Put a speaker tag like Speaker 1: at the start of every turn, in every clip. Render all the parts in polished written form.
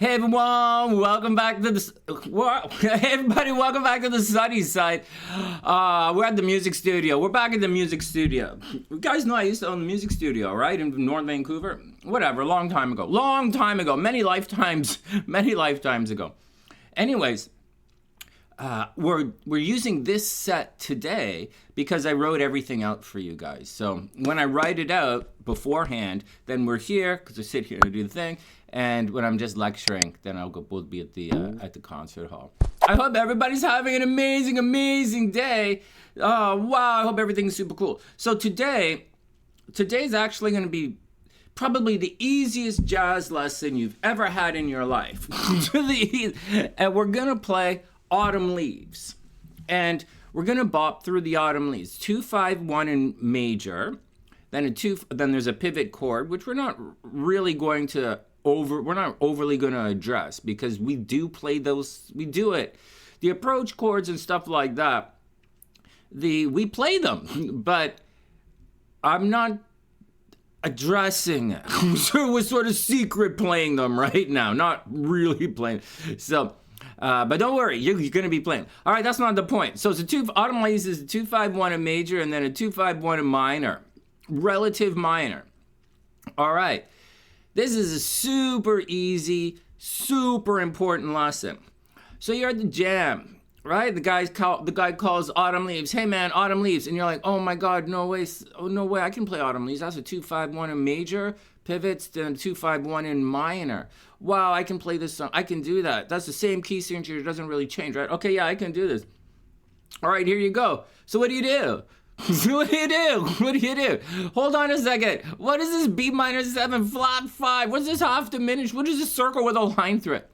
Speaker 1: Hey everyone, welcome back to Hey everybody, welcome back to the sunny side. We're at the music studio. We're back at the music studio. You guys know I used to own the music studio, right? In North Vancouver. Whatever, long time ago. Many lifetimes ago. Anyways, we're using this set today because I wrote everything out for you guys. So when I write it out beforehand, then we're here because I sit here and do the thing. And when I'm just lecturing, then we'll be at the concert hall. I hope everybody's having an amazing day. Oh wow! I hope everything's super cool. So today's actually going to be probably the easiest jazz lesson you've ever had in your life. And we're gonna play Autumn Leaves, and we're gonna bop through the Autumn Leaves. 2-5-1 in major, then there's a pivot chord, which we're not really going to we're not overly going to address because we do play those. We do it. The approach chords and stuff like that. We play them, but I'm not addressing it. So we're sort of secret playing them right now, not really playing. So. But don't worry, you're going to be playing. All right, that's not the point. So it's Autumn Leaves is a 2-5-1 in major and then a 2-5-1 in minor, relative minor. All right, this is a super easy, super important lesson. So you're at the jam, right? The guy calls Autumn Leaves. Hey man, Autumn Leaves, and you're like, oh my God, no way, I can play Autumn Leaves. That's a 2-5-1 in major. Pivots, then 2-5-1 in minor. Wow, I can play this song. I can do that. That's the same key signature. It doesn't really change, right? Okay, yeah, I can do this. All right, here you go. So what do you do? What do you do? Hold on a second. What is this B minor 7 flat 5? What's this half diminished? What is this circle with a line through it?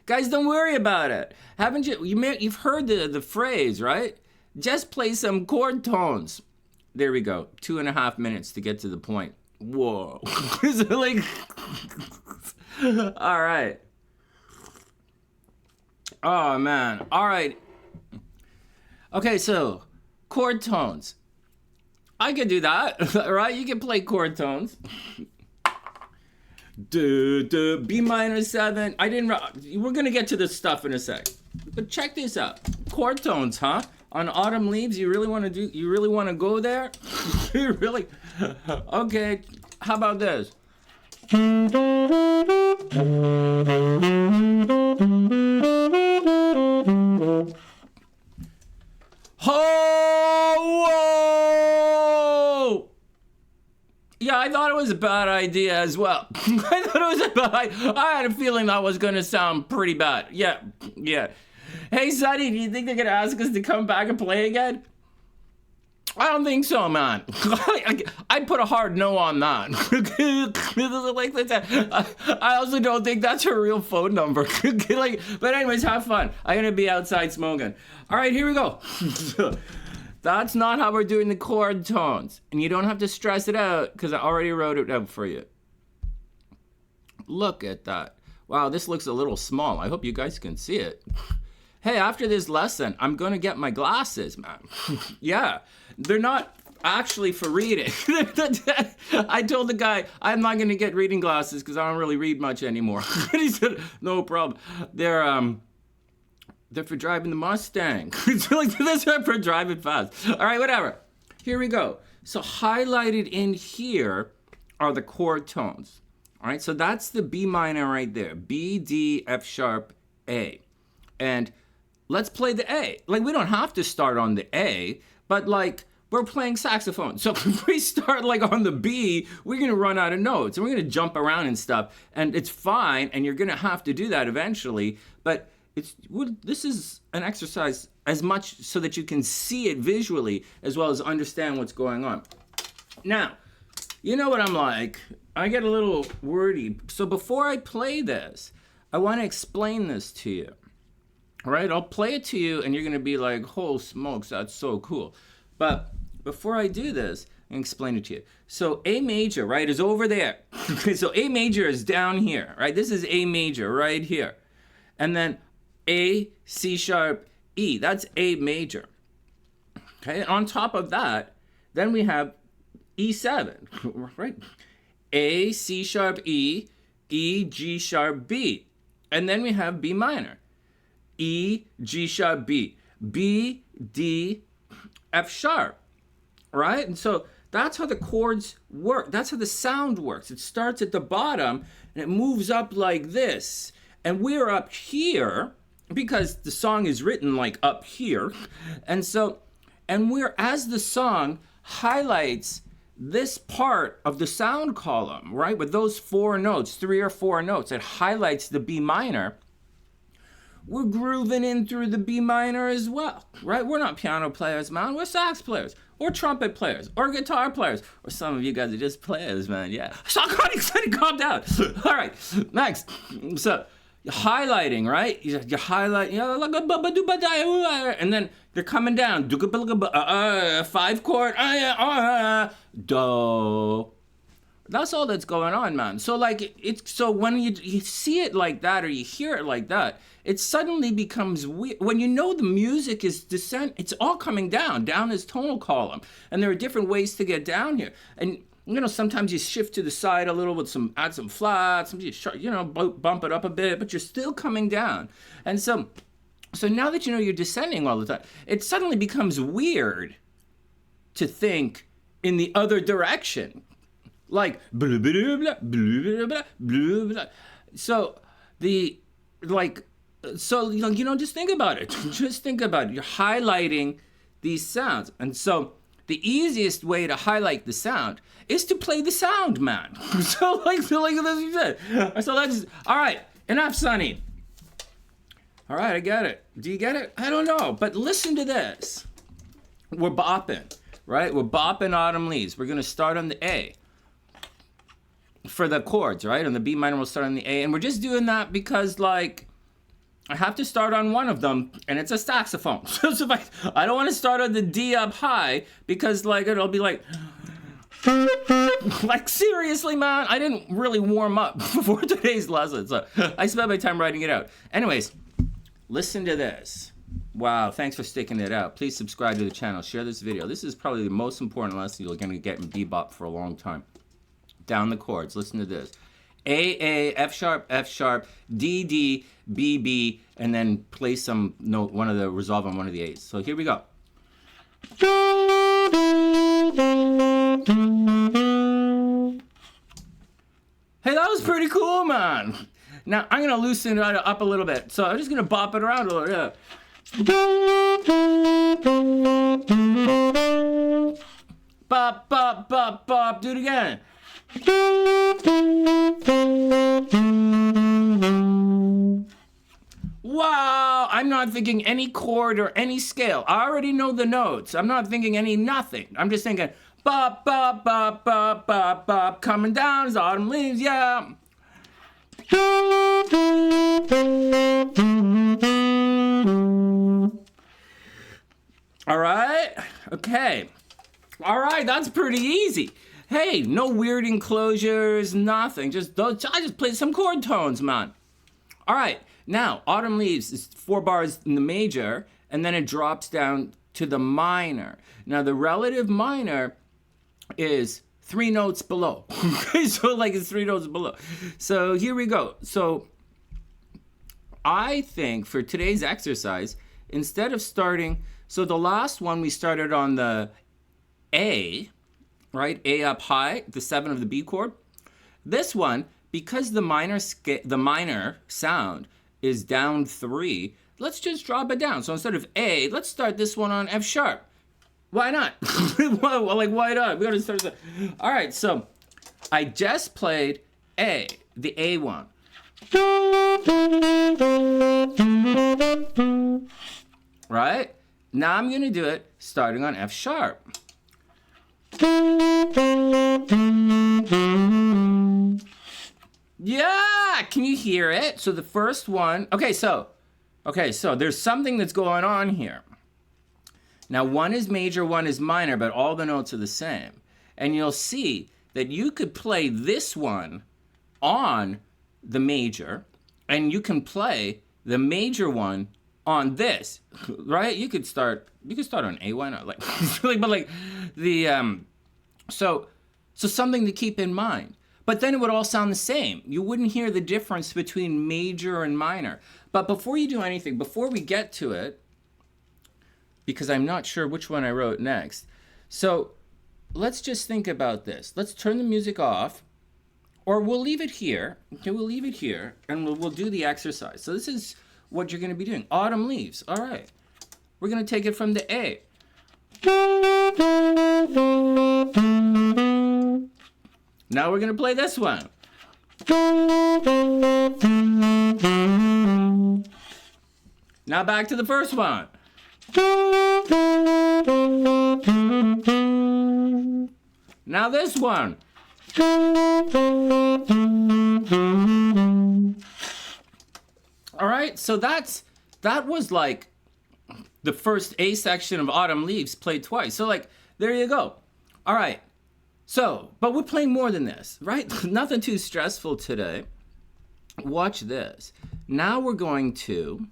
Speaker 1: Guys, don't worry about it. Haven't you've heard the phrase, right? Just play some chord tones. There we go. 2.5 minutes to get to the point. Whoa. Is it like... All right. Oh, man. All right. Okay, so chord tones. I can do that, right? You can play chord tones. B minor 7. We're going to get to this stuff in a sec. But check this out. Chord tones, huh? On Autumn Leaves, you really want to go there? You really? Okay, how about this? Oh, whoa! Yeah, I thought it was a bad idea as well. I had a feeling that was going to sound pretty bad. Yeah. Hey, Sonny, do you think they're going to ask us to come back and play again? I don't think so, man. I'd put a hard no on that. I also don't think that's a real phone number. But anyways, have fun. I'm going to be outside smoking. All right, here we go. That's not how we're doing the chord tones. And you don't have to stress it out because I already wrote it out for you. Look at that. Wow, this looks a little small. I hope you guys can see it. Hey, after this lesson, I'm going to get my glasses, man. Yeah, they're not actually for reading. I told the guy, I'm not going to get reading glasses because I don't really read much anymore. And he said, no problem. They're for driving the Mustang. That's for driving fast. All right, whatever. Here we go. So highlighted in here are the chord tones. All right, so that's the B minor right there. B, D, F sharp, A. And let's play the A. We don't have to start on the A, but we're playing saxophone. So if we start on the B, we're going to run out of notes and we're going to jump around and stuff. And it's fine. And you're going to have to do that eventually. But this is an exercise as much so that you can see it visually as well as understand what's going on. Now, you know what I'm like. I get a little wordy. So before I play this, I want to explain this to you. All right, I'll play it to you, and you're going to be like, oh, smokes, that's so cool. But before I do this, I'm going to explain it to you. So A major, right, is over there. Okay, so A major is down here, right? This is A major right here. And then A, C sharp, E. That's A major. Okay, and on top of that, then we have E7, right? A, C sharp, E, E, G sharp, B. And then we have B minor. E, G sharp, B. B, D, F sharp, right? And so that's how the chords work. That's how the sound works. It starts at the bottom and it moves up like this. And we're up here because the song is written like up here. And so, and we're, as the song highlights this part of the sound column, right? With those 4 notes, 3 or 4 notes, it highlights the B minor. We're grooving in through the B minor as well, right? We're not piano players, man. We're sax players, or trumpet players, or guitar players, or some of you guys are just players, man. Yeah. Stop excited, calm down. All right, next. So, highlighting, right? You highlight, and then they're coming down. 5 chord, do. That's all that's going on, man. So like it's so when you see it like that or you hear it like that, it suddenly becomes weird. When you know the music is descent, it's all coming down this tonal column, and there are different ways to get down here. And sometimes you shift to the side a little with add some flats, bump it up a bit, but you're still coming down. And so now that you know you're descending all the time, it suddenly becomes weird to think in the other direction. Like blah, blah, blah, blah, blah, blah, blah. So just think about it. Just think about it. You're highlighting these sounds. And so the easiest way to highlight the sound is to play the sound, man. So that's what you said. So that's all right. Enough, Sonny. All right, I get it. Do you get it? I don't know, but listen to this. We're bopping, right? We're bopping Autumn Leaves. We're gonna start on the A. For the chords, right? On the B minor, we'll start on the A. And we're just doing that because, like, I have to start on one of them, and it's a saxophone. So I don't want to start on the D up high because, like, it'll be like, seriously, man, I didn't really warm up before today's lesson. So I spent my time writing it out. Anyways, listen to this. Wow, thanks for sticking it out. Please subscribe to the channel. Share this video. This is probably the most important lesson you're going to get in bebop for a long time. Down the chords. Listen to this. A, F sharp, D, D, B, B, and then play some note, resolve on one of the A's. So here we go. Hey, that was pretty cool, man. Now, I'm going to loosen it up a little bit. So I'm just going to bop it around a little bit. Bop, bop, bop, bop. Do it again. Wow, I'm not thinking any chord or any scale. I already know the notes. I'm not thinking nothing. I'm just thinking bop, bop, bop, bop, bop, bop, coming down as autumn leaves, yeah. All right, okay. All right, that's pretty easy. Hey, no weird enclosures, nothing. I just played some chord tones, man. All right, now Autumn Leaves is 4 bars in the major, and then it drops down to the minor. Now the relative minor is 3 notes below. So like it's 3 notes below. So here we go. So I think for today's exercise, instead of starting, so the last one we started on the A, right? A up high, the 7 of the B chord. This one, because the minor sound is down 3, let's just drop it down. So instead of A, let's start this one on F sharp. Why not? Why not? We gotta start. All right, so I just played A, the A one. Right? Now I'm gonna do it starting on F sharp. Yeah, can you hear it? So the first one, okay, so there's something that's going on here. Now one is major, one is minor, but all the notes are the same. And you'll see that you could play this one on the major, and you can play the major one on this, right? You could start on A, why not? So something to keep in mind. But then it would all sound the same. You wouldn't hear the difference between major and minor. But before you do anything, before we get to it, because I'm not sure which one I wrote next, so let's just think about this. Let's turn the music off, or we'll leave it here. Okay, we'll leave it here, and we'll do the exercise. So this is what you're going to be doing. Autumn leaves. All right. We're going to take it from the A. Now we're going to play this one. Now back to the first one. Now this one. All right, so that was like the first A section of Autumn Leaves played twice. So like, there you go. All right. So, but we're playing more than this, right? Nothing too stressful today. Watch this. Now we're going to,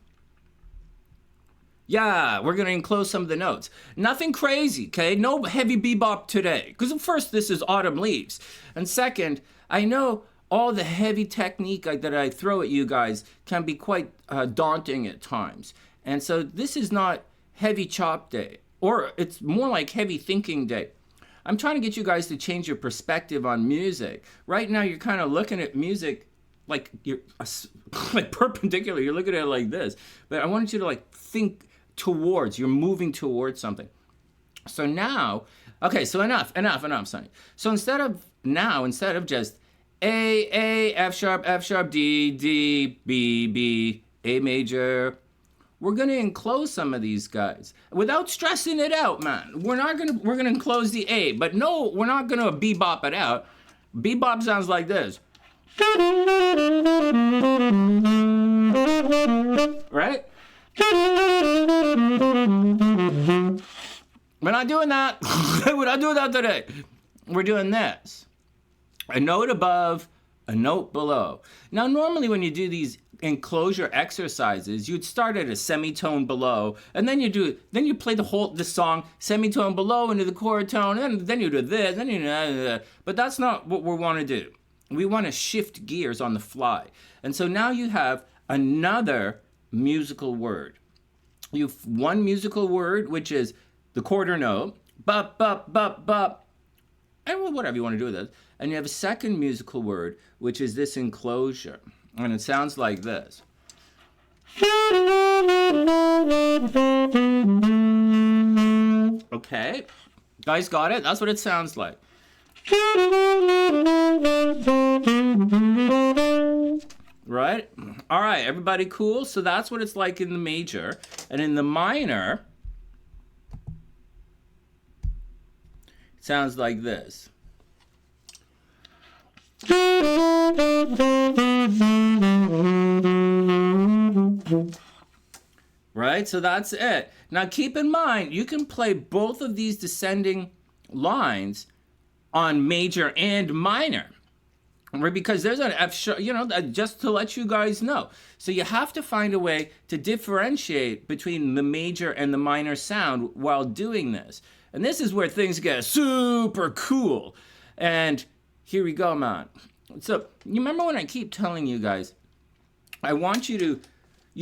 Speaker 1: we're going to enclose some of the notes. Nothing crazy, okay? No heavy bebop today. Because first, this is Autumn Leaves. And second, I know all the heavy technique that I throw at you guys can be quite daunting at times. And so this is not heavy chop day, or it's more like heavy thinking day. I'm trying to get you guys to change your perspective on music. Right now, you're kind of looking at music like you're like perpendicular. You're looking at it like this. But I wanted you to like think towards. You're moving towards something. So now, okay, so enough, Sonny. So instead of just A, F sharp, D, B, A major, we're gonna enclose some of these guys without stressing it out, man. We're gonna enclose the A, but no, we're not gonna bebop it out. Bebop sounds like this. Right? We're not doing that. We're not doing that today. We're doing this. A note above, a note below. Now, normally when you do these enclosure exercises, you'd start at a semitone below, and then you play the song semitone below into the chord tone, and then you do this, then you do that. But that's not what we want to do. We want to shift gears on the fly. And so now you have another musical word. You've one musical word, which is the quarter note, bup, bup, bup, bup, and whatever you want to do with it. And you have a second musical word, which is this enclosure. And it sounds like this. Okay. Guys got it? That's what it sounds like. Right? All right, everybody cool? So that's what it's like in the major. And in the minor, it sounds like this. Right? So that's it. Now keep in mind, you can play both of these descending lines on major and minor. Right? Because there's an F sharp, just to let you guys know. So you have to find a way to differentiate between the major and the minor sound while doing this. And this is where things get super cool. And here we go, man. So you remember when I keep telling you guys, I want you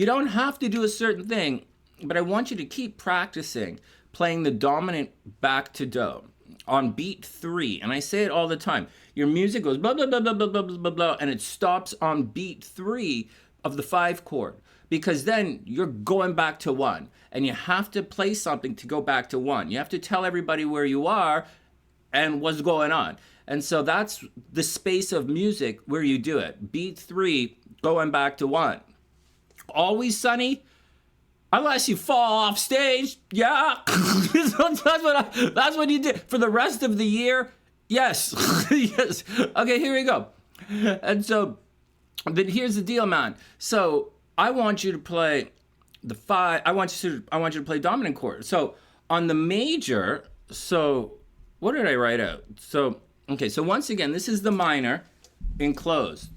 Speaker 1: don't have to do a certain thing, but I want you to keep practicing playing the dominant back to do on beat 3. And I say it all the time. Your music goes blah, blah, blah, blah, blah, blah, blah, blah, and it stops on beat 3 of the 5 chord. Because then you're going back to 1. And you have to play something to go back to 1. You have to tell everybody where you are and what's going on. And so that's the space of music where you do it. Beat 3, going back to 1. Always sunny, unless you fall off stage. Yeah, that's what you did for the rest of the year. Yes, yes. Okay, here we go. And so, but here's the deal, man. So I want you to play the 5. I want you to play dominant chord. So on the major. So what did I write out? So. Okay, so once again, this is the minor enclosed.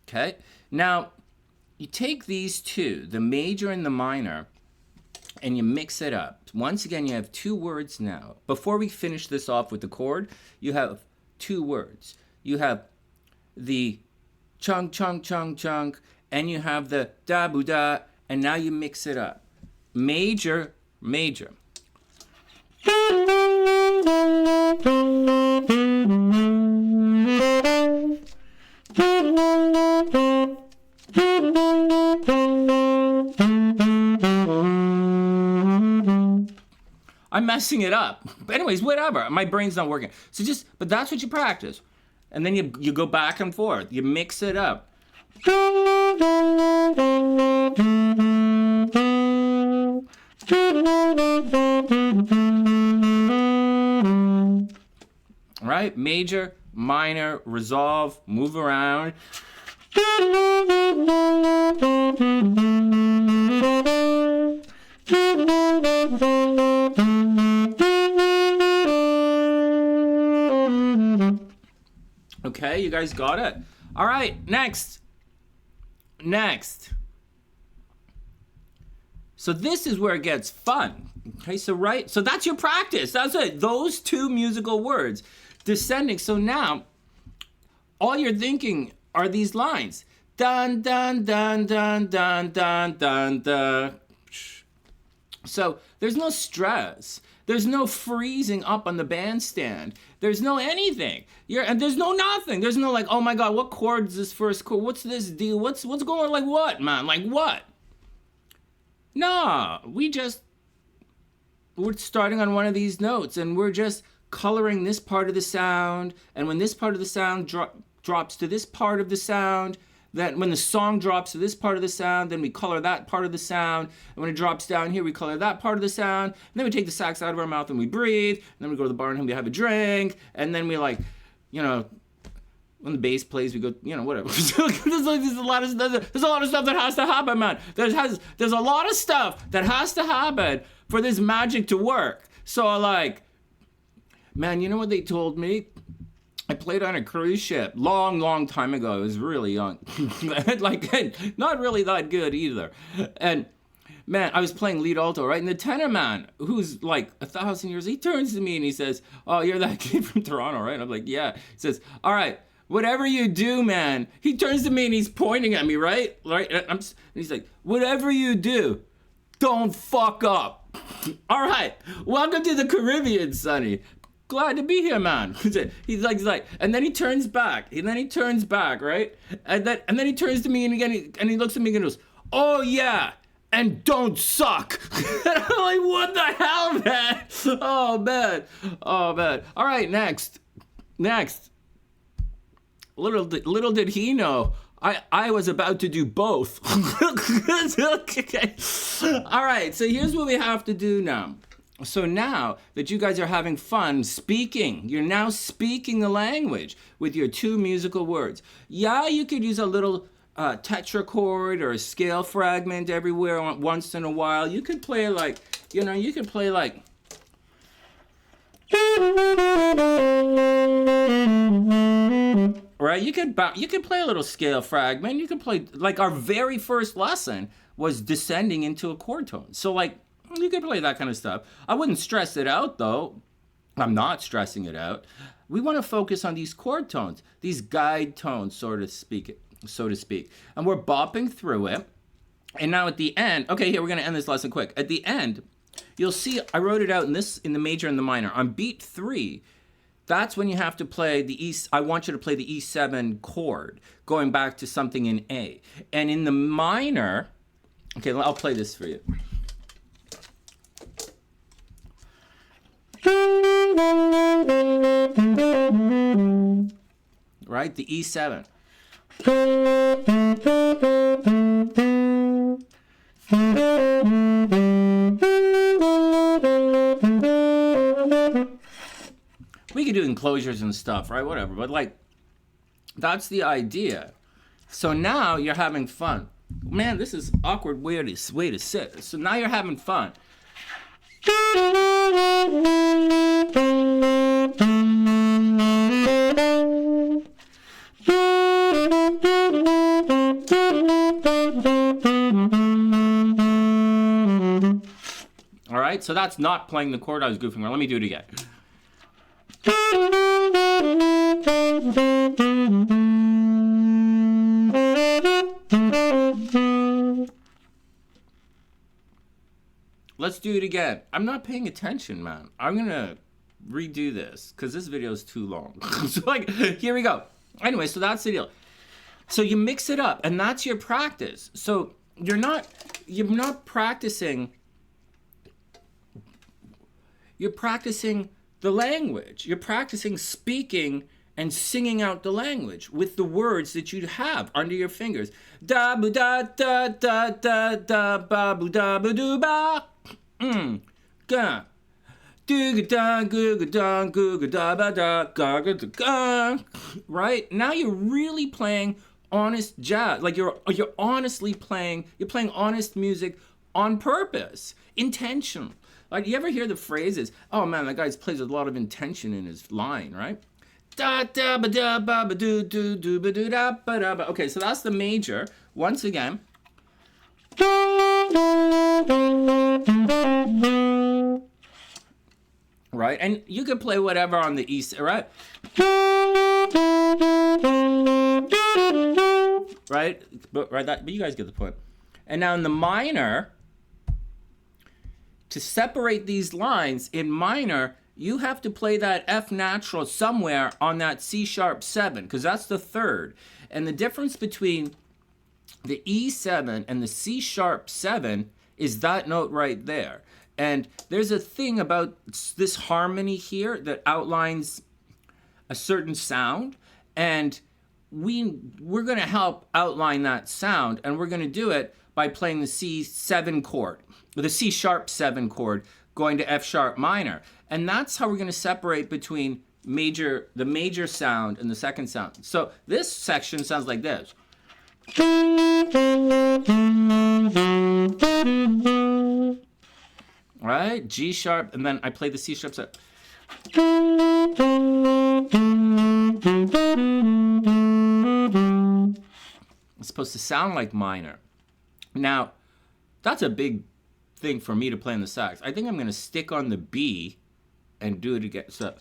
Speaker 1: Okay, now you take these two, the major and the minor, and you mix it up. Once again, you have two words now. Before we finish this off with the chord, you have two words. You have the chunk, chunk, chunk, chunk, and you have the da boo da, and now you mix it up. Major, major. I'm messing it up. But anyways, whatever. My brain's not working. So but that's what you practice. And then you go back and forth. You mix it up. Right? Major, minor, resolve, move around. Okay, you guys got it? All right, next. So this is where it gets fun. Okay, so that's your practice. That's it. Those two musical words, descending. So now, all you're thinking are these lines. Dun, dun, dun, dun, dun, dun, dun, dun. So there's no stress. There's no freezing up on the bandstand. There's no anything. And there's no nothing. There's no like, oh my God, what chord is this first chord? What's this deal? What's going on? Like what, man? Like what? No, we're starting on one of these notes and we're just coloring this part of the sound. And when this part of the sound drops to this part of the sound, then when the song drops to this part of the sound, then we color that part of the sound. And when it drops down here, we color that part of the sound. And then we take the sax out of our mouth and we breathe. And then we go to the bar and we have a drink. And then we like, when the bass plays, we go, whatever. there's a lot of stuff that has to happen, man. There's a lot of stuff that has to happen for this magic to work. So like, man, you know what they told me? I played on a cruise ship long time ago. I was really young. Like, not really that good either. And man, I was playing lead alto, right? And the tenor man, who's like 1,000 years, he turns to me and he says, oh, you're that kid from Toronto, right? I'm like, yeah. He says, all right, whatever you do, man. He turns to me and he's pointing at me, right? And he's like, whatever you do, don't fuck up. All right, welcome to the Caribbean, Sonny. Glad to be here, man. He's like, and then he turns back. Right? And then he turns to me and again, and he looks at me and goes, oh yeah, and don't suck. And I'm like, what the hell, man? Oh man. All right, next. Little did he know, I was about to do both. Okay. All right, so here's what we have to do now. So now that you guys are having fun speaking, you're now speaking the language with your two musical words. Yeah, you could use a little tetrachord or a scale fragment everywhere once in a while. You could play like. Right? You could play a little scale fragment. You could play, like our very first lesson was descending into a chord tone. So like, you could play that kind of stuff. I wouldn't stress it out though. I'm not stressing it out. We want to focus on these chord tones, these guide tones, so to speak. And we're bopping through it. And now at the end, okay, here, we're going to end this lesson quick. At the end, you'll see I wrote it out in the major and the minor. On beat 3, that's when you have to play the E. I want you to play the E7 chord, going back to something in A. And in the minor, okay, I'll play this for you. Right, the E7. We could do enclosures and stuff, right? Whatever, but like, that's the idea. So now you're having fun. Man, this is awkward way to sit. So now you're having fun. right? So that's not playing the chord I was goofing around. Let me do it again. Let's do it again. I'm not paying attention, man. I'm gonna redo this because this video is too long. So like, here we go. Anyway, so that's the deal. So you mix it up, and that's your practice. So you're not practicing. You're practicing the language. You're practicing speaking and singing out the language with the words that you have under your fingers. Da bu da da da da da ba bu da bu do ba. Ga. Do ga da goo ga da goo ga da ba da ga ga da ga. Right? Now you're really playing honest jazz. Like you're honestly playing. You're playing honest music on purpose, intentional. Like, you ever hear the phrases, oh man, that guy plays with a lot of intention in his line, right? Da da ba da ba ba do do do ba do da ba da ba. Okay, so that's the major. Once again. Right? And you can play whatever on the E, right? Right? But you guys get the point. And now in the minor, to separate these lines in minor, you have to play that F natural somewhere on that C sharp 7, because that's the third. And the difference between the E7 and the C sharp 7 is that note right there. And there's a thing about this harmony here that outlines a certain sound, and we're going to help outline that sound, and we're going to do it by playing the C7 chord, or the C sharp 7 chord, going to F sharp minor. And that's how we're going to separate between the major sound and the second sound. So this section sounds like this. Right? G sharp, and then I play the C sharp 7. It's supposed to sound like minor. Now, that's a big thing for me to play on the sax. I think I'm going to stick on the B and do it again. So,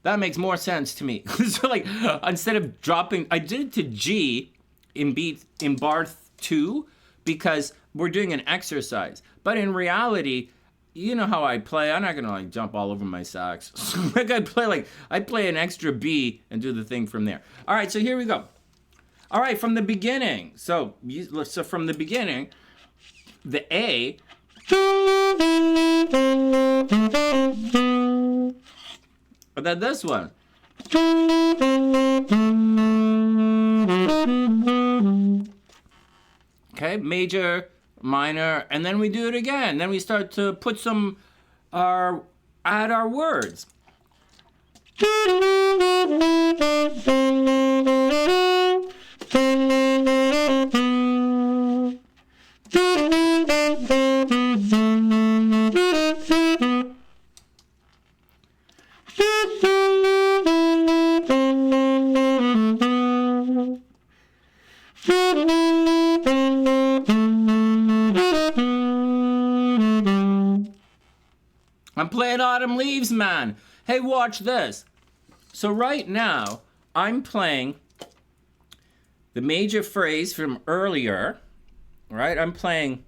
Speaker 1: that makes more sense to me. So like, instead of dropping, I did it to G in bar 2 because we're doing an exercise. But in reality, you know how I play. I'm not gonna like jump all over my sax. Like I play an extra B and do the thing from there. All right, so here we go. All right, from the beginning. So from the beginning, the A. And then this one. Okay, major, minor, and then we do it again. Then we start to put add our words. I'm playing Autumn Leaves, man. Hey, watch this. So right now, I'm playing the major phrase from earlier, right? I'm playing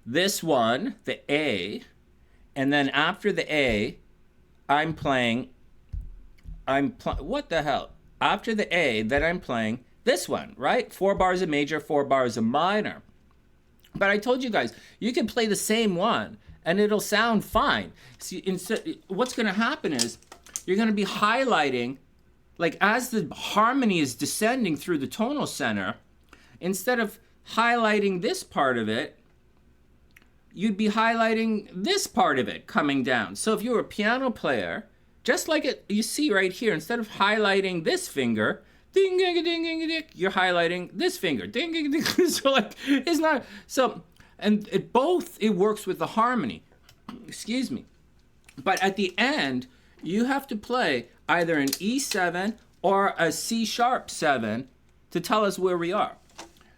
Speaker 1: this one, the A, and then after the A, I'm playing, what the hell? After the A, then I'm playing this one, right? 4 bars of major, 4 bars of minor. But I told you guys, you can play the same one and it'll sound fine. See, what's going to happen is you're going to be highlighting, like as the harmony is descending through the tonal center, instead of highlighting this part of it, you'd be highlighting this part of it coming down. So if you're a piano player, just like you see right here, instead of highlighting this finger, ding ding ding ding ding, you're highlighting this finger, ding ding ding. So like it's not so, and it works with the harmony. Excuse me, but at the end you have to play either an E7 or a C sharp 7 to tell us where we are.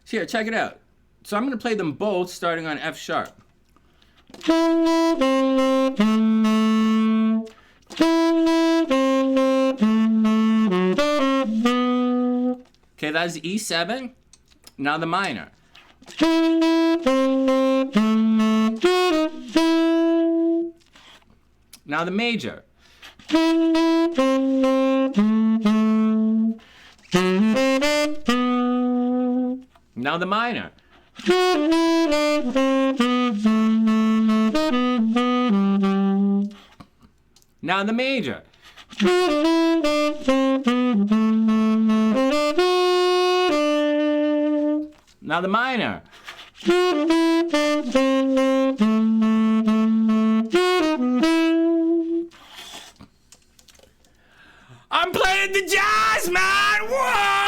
Speaker 1: So here, check it out. So I'm going to play them both starting on F sharp. Okay, that's E7. Now the minor. Now the major. Now the minor. Now the major. Now the minor. I'm playing the jazz, man! Whoa!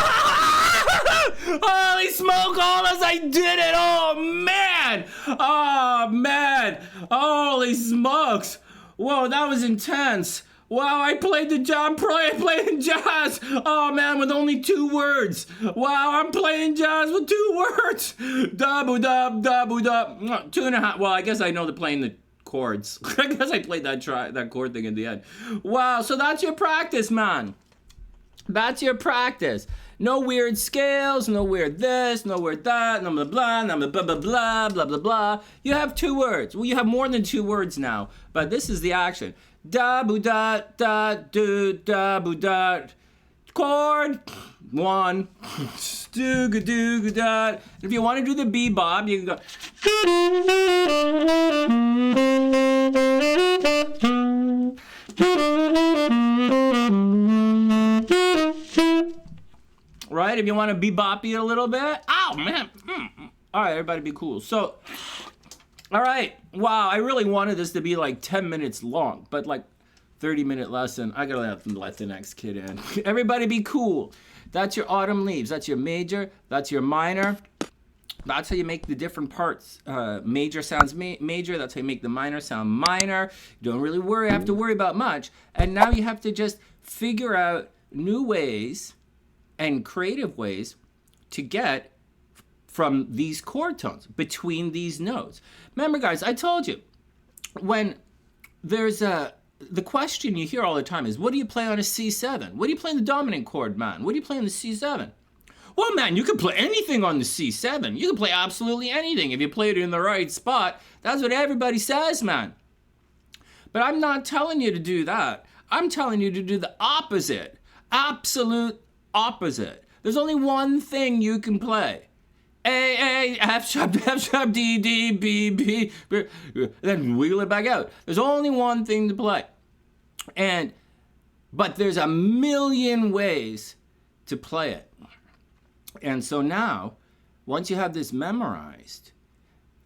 Speaker 1: Holy smoke, Hollis, I did it! Oh, man! Oh, man! Holy smokes! Whoa, that was intense! Wow, I played the jazz. I'm playing jazz. Oh man, with only 2 words. Wow, I'm playing jazz with 2 words. Dabu dub, dabu dub. 2.5. Well, I guess I know they're playing the chords. I guess I played that chord thing in the end. Wow, so that's your practice, man. That's your practice. No weird scales, no weird this, no weird that, no blah blah, no blah blah blah, blah blah blah. You have 2 words. Well, you have more than 2 words now, but this is the action. Da bu da da do da bu da. Chord 1. Do ga do ga da. If you want to do the bebop, you can go. Right? If you want to bebop it a little bit. Ow, man. All right, everybody be cool. So, all right. Wow, I really wanted this to be like 10 minutes long, but like 30-minute lesson. I gotta let the next kid in. Everybody be cool. That's your autumn leaves. That's your major. That's your minor. That's how you make the different parts. Major sounds major. That's how you make the minor sound minor. You don't really have to worry about much. And now you have to just figure out new ways and creative ways to get from these chord tones, between these notes. Remember, guys, I told you, when there's the question you hear all the time is, what do you play on a C7? What do you play in the dominant chord, man? What do you play on the C7? Well, man, you can play anything on the C7. You can play absolutely anything if you play it in the right spot. That's what everybody says, man. But I'm not telling you to do that. I'm telling you to do the opposite. Absolute opposite. There's only one thing you can play. A, F sharp, D, D, B, B, then wiggle it back out. There's only one thing to play. But there's a million ways to play it. And so now, once you have this memorized,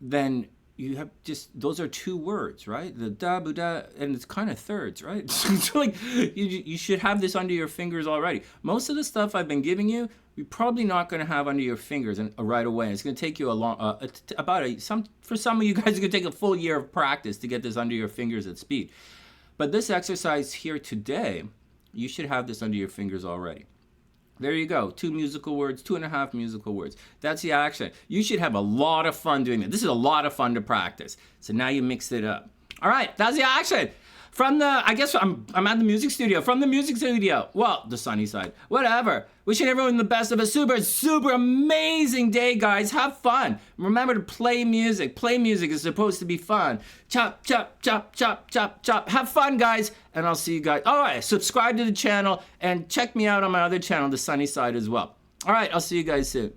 Speaker 1: then you have just, those are 2 words, right? The da, bu, da, and it's kind of thirds, right? So like, you should have this under your fingers already. Most of the stuff I've been giving you, you're probably not going to have under your fingers right away. It's going to take you a long, for some of you guys, it's going to take a full year of practice to get this under your fingers at speed. But this exercise here today, you should have this under your fingers already. There you go. 2 musical words, 2.5 musical words. That's the action. You should have a lot of fun doing it. This is a lot of fun to practice. So now you mix it up. All right, that's the action. From the, I guess I'm at the music studio. From the music studio, well, the sunny side, whatever. Wishing everyone the best of a super amazing day, guys. Have fun. Remember to play music. Play music is supposed to be fun. Chop, chop, chop, chop, chop, chop. Have fun, guys. And I'll see you guys. All right, subscribe to the channel and check me out on my other channel, TheSunnySide, as well. All right, I'll see you guys soon.